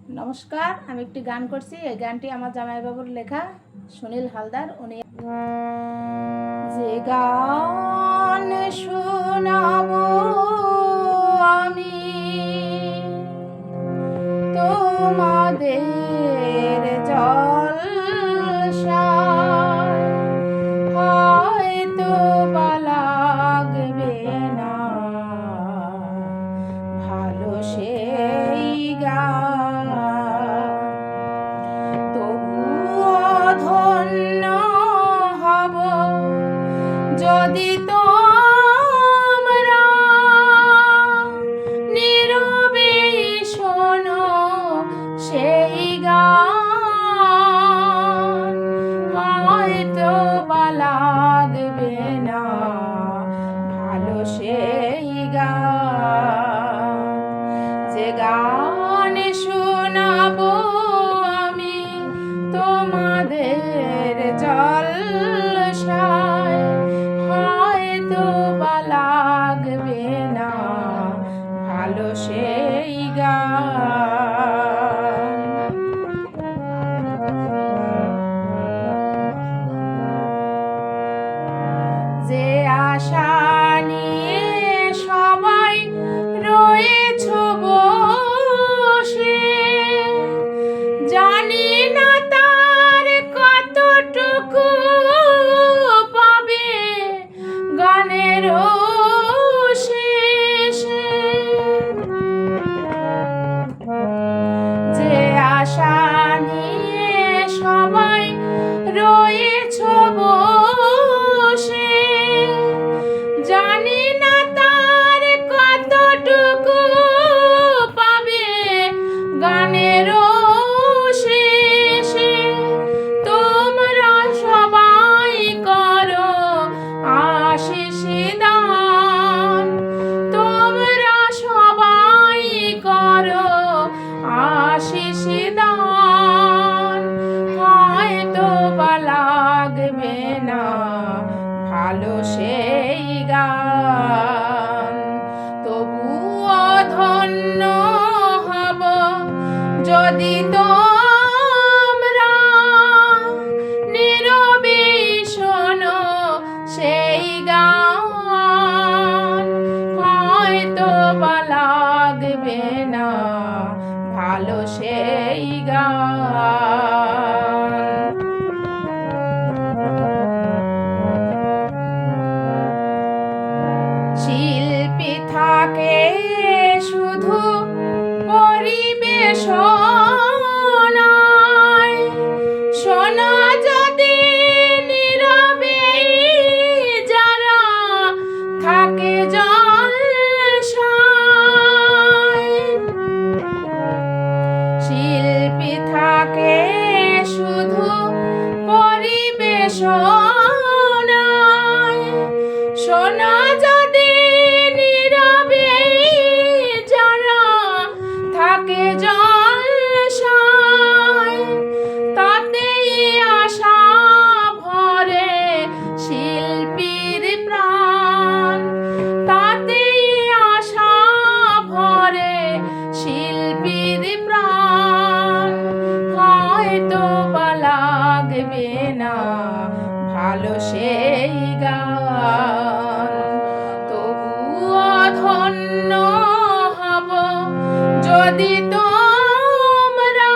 নমস্কার, আমি একটি গান করছি। এই গানটি আমার জামাইবাবুর লেখা, সুনীল হালদার। উনি যে গান শোনাবো আমি তোমাদের জলসায়, হয়তো বা লাগবে না ভালো সেই গান, তবুও ধন্য হব যদি তোমরা নীরবে শোনো সেই গান, হয়তো বা লাগবে না ভালো সেই গান। যে গান শোনাবো আমি তোমাদের জলসায়, হয়তো বা লাগবে না ভালো সেই গান। যে আশা নিয়ে সবাই রয়েছ বসে, জানি না তার কতটুকু পাবে গানের শেষে। যে আশা নিয়ে সবাই রয়েছ বসে, জানি না তার কতটুকু পাবে গানের শেষে। তোমরা সবাই করো আশিস দান, তোমরা সবাই করো আশিস দান, হয়তো বা লাগবে না ভালো সেই গান, তবুও ধন্য হব যদি তোমরা নীরবে শোনো সেই গান, হয়তো বা লাগবে না ভালো সেই গান। শিল্পী থাকে শুধু পরিবেশনায়, শোনা যদি নীরবে যারা থাকে জলসায়। শিল্পী থাকে শুধু পরিবেশনায়, শোনা যদি নীরবে যারা থাকে জলসায়, তাতেই আশা ভরে শিল্পীর প্রাণ, তাতেই আশা ভরে শিল্পীর প্রাণ, হয়তো বা লাগবে না ভালো সেই গান, তবুও ধন্য হব যদি তোমরা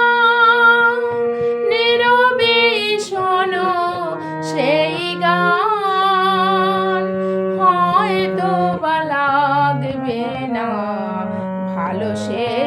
নীরবে শোনো সেই গান, হয়তো বা লাগবে না ভালো সেই